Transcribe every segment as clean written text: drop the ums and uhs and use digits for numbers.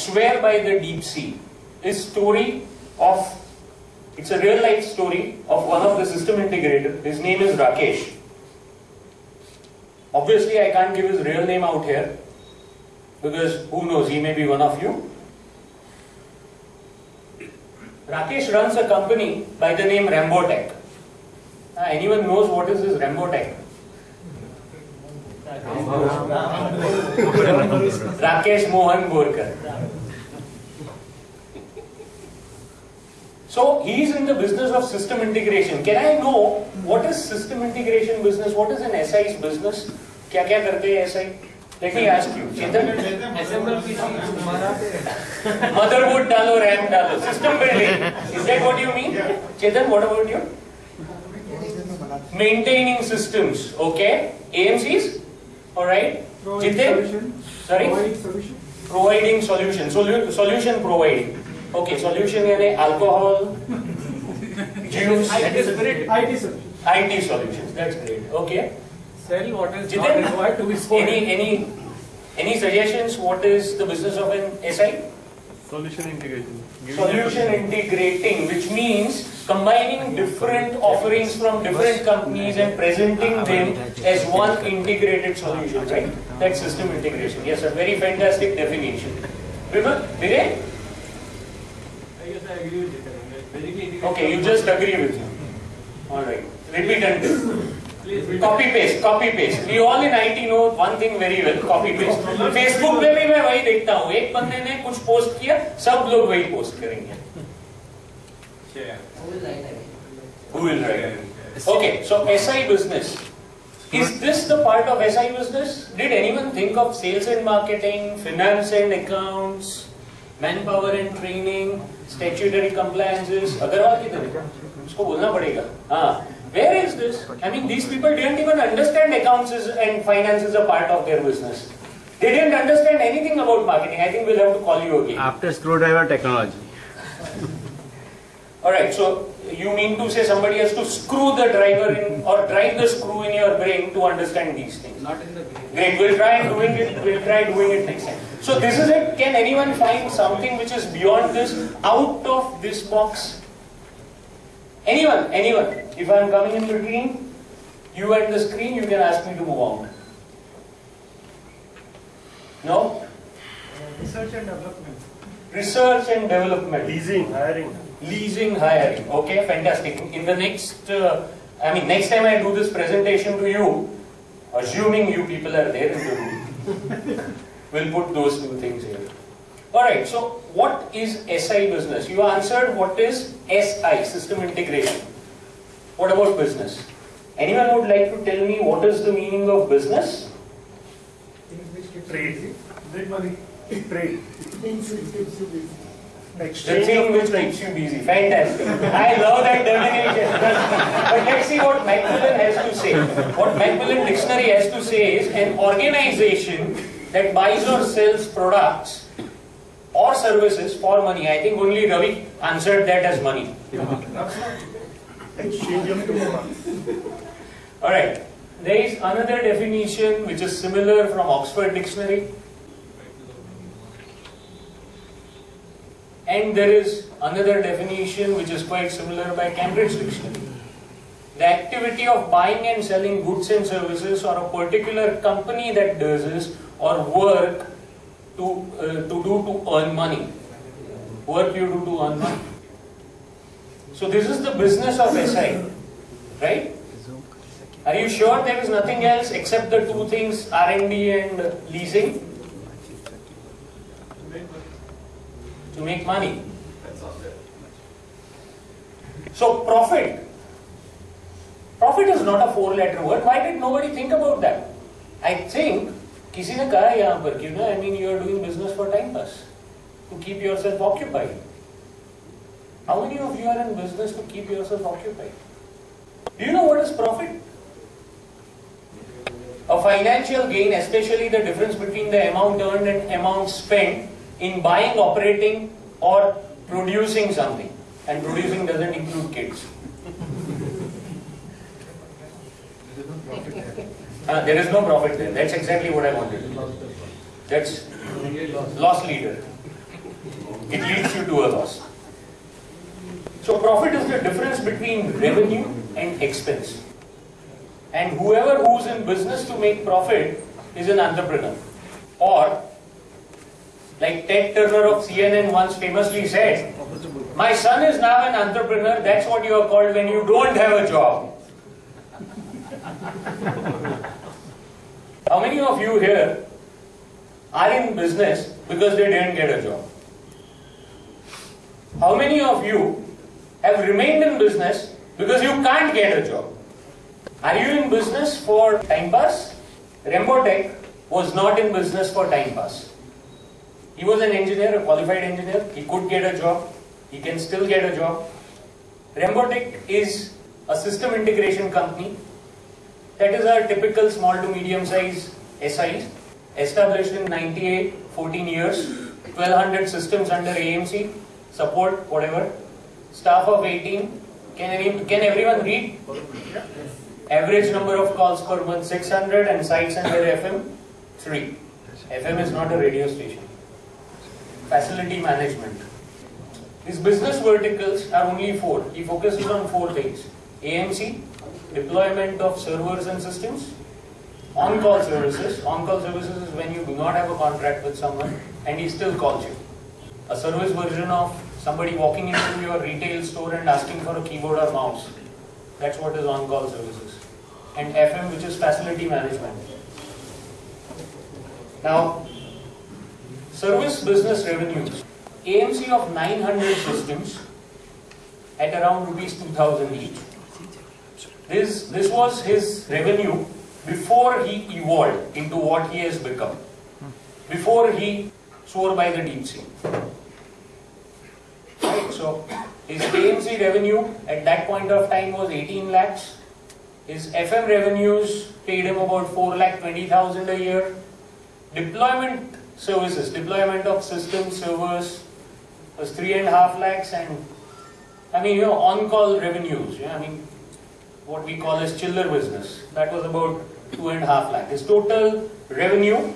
swear by the deep sea is story of, it's a real life story of one of the system integrators. His name is Rakesh. Obviously I can't give his real name out here because who knows, he may be one of you. Rakesh runs a company by the name Rambotech. Anyone knows what is this Rambotech? Rakesh Mohan Borkar. So he is in the business of system integration. Can I know what is system integration business? What is an SI's business? क्या क्या करते हैं SI? Let me ask you. Chetan? Motherboard डालो, RAM डालो. System building. Is that what you mean? Chetan, what about you? Maintaining systems. Okay. AMCs? Alright. Jitin? Sorry? Providing solution. Solution providing. Okay, solution यानी alcohol, juice, IT solutions. That's great. Okay. Sell what is not required to be sold. Any suggestions? What is the business of an SI? Solution integration. Solution integrating, which means combining different offerings from different companies and presenting them as one integrated solution, right? That's system integration. Yes, a very fantastic definition. Viren? I guess I agree with it. Okay, you just agree with him. Alright, repeat and copy paste. We all in IT know one thing very well, copy paste. Facebook पे भी मैं वही देखता हूँ, एक बंदे ने कुछ पोस्ट किया, सब लोग वही पोस्ट करेंगे. Who will write? Okay, so SI business. Is this the part of SI business? Did anyone think of sales and marketing, finance and accounts, manpower and training, statutory compliances? Agarwal किधर है? उसको बोलना पड़ेगा. हाँ. Where is this? I mean, these people didn't even understand accounts and finance is a part of their business. They didn't understand anything about marketing. I think we'll have to call you again. After screwdriver technology. Alright, so you mean to say somebody has to screw the driver in or drive the screw in your brain to understand these things? Not in the brain. Great, we'll try doing it next time. So this is it. Can anyone find something which is beyond this, out of this box? Anyone? If I am coming in between you and the screen, you can ask me to move on. No? Research and development. Research and development. Leasing, hiring. Okay, fantastic. In the next, next time I do this presentation to you, assuming you people are there in the room, we'll put those two things here. Alright, so what is SI business? You answered what is SI, system integration. What about business? Anyone would like to tell me what is the meaning of business? Trade. Make money. Trade. The thing which keeps you busy. Fantastic. I love that definition. But let's see what Macmillan has to say. What Macmillan Dictionary has to say is an organization that buys or sells products or services for money. I think only Ravi answered that as money. Exchange of tomorrow. Alright. There is another definition which is similar from Oxford Dictionary. And there is another definition which is quite similar by Cambridge Dictionary. The activity of buying and selling goods and services, or a particular company that does this, or work to earn money. Work you do to earn money. So this is the business of SI, right? Are you sure there is nothing else except the two things, R&D and leasing? To make money. So profit. Profit is not a four-letter word. Why did nobody think about that? I think किसी ने कहा यहाँ पर कि I mean you are doing business for time pass, to keep yourself occupied. How many of you are in business to keep yourself occupied? Do you know what is profit? A financial gain, especially the difference between the amount earned and amount spent in buying, operating, or producing something. And producing doesn't include kids. There is no profit there. That's exactly what I wanted. That's loss leader. it leads you to a loss. So profit is the difference between revenue and expense. And who's in business to make profit is an entrepreneur. Or, like Ted Turner of CNN once famously said, my son is now an entrepreneur, that's what you are called when you don't have a job. How many of you here are in business because they didn't get a job? How many of you have remained in business because you can't get a job? Are you in business for time pass? Rembotech was not in business for time pass. He was an engineer, a qualified engineer. He could get a job. He can still get a job. Rembotech is a system integration company. That is our typical small to medium size SIs. Established in 98, 14 years, 1200 systems under AMC, support, whatever. Staff of 18. Can everyone read? Average number of calls per month 600 and sites under FM 3. FM is not a radio station. Facility management. His business verticals are only 4. He focuses on 4 things. AMC, deployment of servers and systems. On-call services. On-call services is when you do not have a contract with someone and he still calls you. A service version of somebody walking into your retail store and asking for a keyboard or mouse. That's what is on-call services. And FM, which is facility management. Now, service business revenues. AMC of 900 systems at around rupees 2,000 each. This was his revenue before he evolved into what he has become. Before he swore by the deep sea. Right, so his AMC revenue at that point of time was 18 lakhs. His FM revenues paid him about 4,20,000 a year. Deployment services, deployment of systems, servers was 3.5 lakhs, and on-call revenues, what we call as chiller business, that was about 2.5 lakh. His total revenue,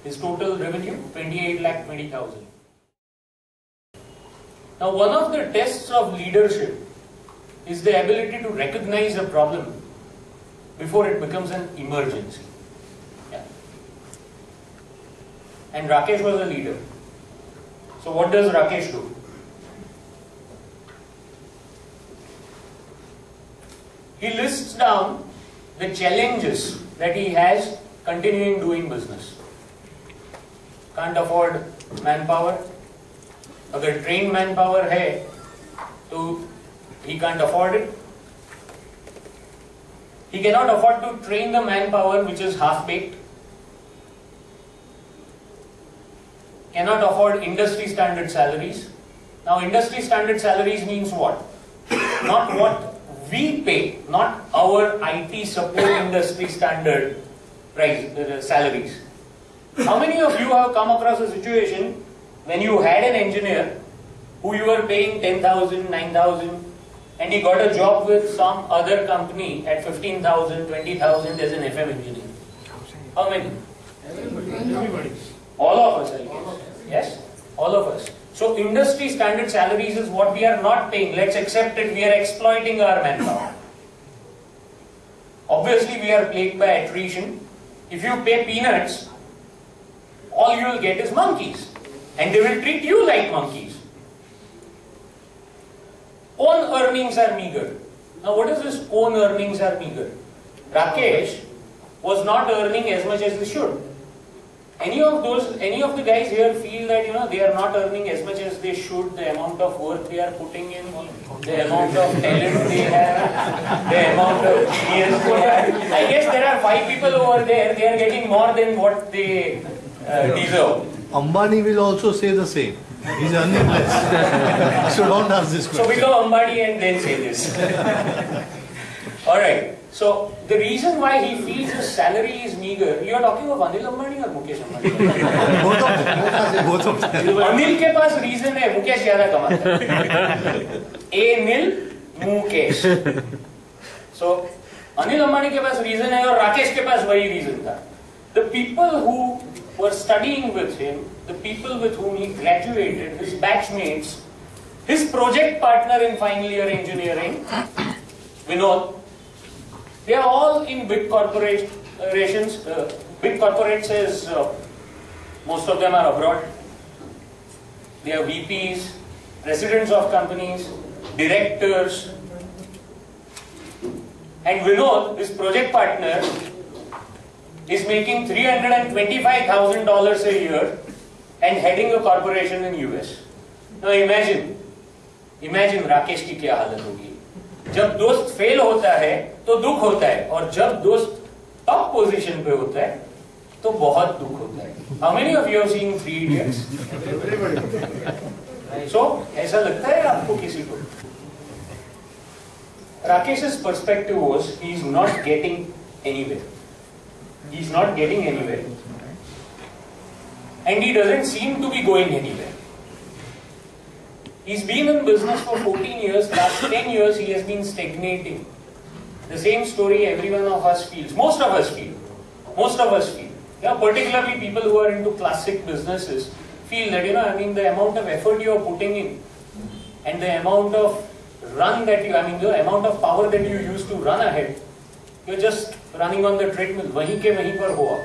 28,20,000. Now, one of the tests of leadership is the ability to recognize a problem before it becomes an emergency. Yeah. And Rakesh was a leader. So what does Rakesh do? He lists down the challenges that he has continuing doing business. Can't afford manpower. अगर trained manpower है, तो he can't afford it. He cannot afford to train the manpower which is half-baked. Cannot afford industry standard salaries. Now, industry standard salaries means what? Not what we pay, not our IT support industry standard salaries. How many of you have come across a situation when you had an engineer who you were paying 10,000, 9,000, and he got a job with some other company at 15,000, 20,000 as an FM engineer? How many? Everybody. All of us, I guess. Yes, all of us. So industry standard salaries is what we are not paying. Let's accept it. We are exploiting our manpower. Obviously, we are plagued by attrition. If you pay peanuts, all you will get is monkeys. And they will treat you like monkeys. Own earnings are meager. Now, what is this own earnings are meager? Rakesh was not earning as much as he should. Any of the guys here feel that they are not earning as much as they should, the amount of work they are putting in, the amount of talent they have, the amount of genius they have. I guess there are 5 people over there, they are getting more than what they deserve. Ambani will also say the same. He's earning less. So don't ask this question. So become Ambani and then say this. Alright. So the reason why he feels his salary is meager, you are talking of Anil Ambani or Mukesh Ambani? Both of them. Anil के पास reason है, Mukesh ज़्यादा कमाता है. Anil, Mukesh. So Anil Ambani के पास reason है और Rakesh के पास वही reason था. the people who were studying with him, the people with whom he graduated, his batchmates, his project partner in final year engineering, Vinod, they are all in big corporations. Big corporates is, most of them are abroad. They are VPs, presidents of companies, directors. And Vinod, his project partner, is making $325,000 a year and heading a corporation in US. Now imagine Rakesh की क्या हालत होगी. जब दोस्त fail होता है तो दुख होता है, और जब दोस्त टॉप पोजीशन पे होता है तो बहुत दुख होता है. How many of you have seen Three Idiots? So ऐसा लगता है आपको किसी को? Rakesh's perspective was he is not getting anywhere. He is not getting anywhere, and he doesn't seem to be going anywhere. He's been in business for 14 years. Last 10 years he has been stagnating. The same story every one of us feels. Most of us feel. Yeah, particularly people who are into classic businesses feel that, the amount of effort you are putting in and the amount of the amount of power that you use to run ahead, you're just running on the treadmill. वहीं के वहीं पर हुआ.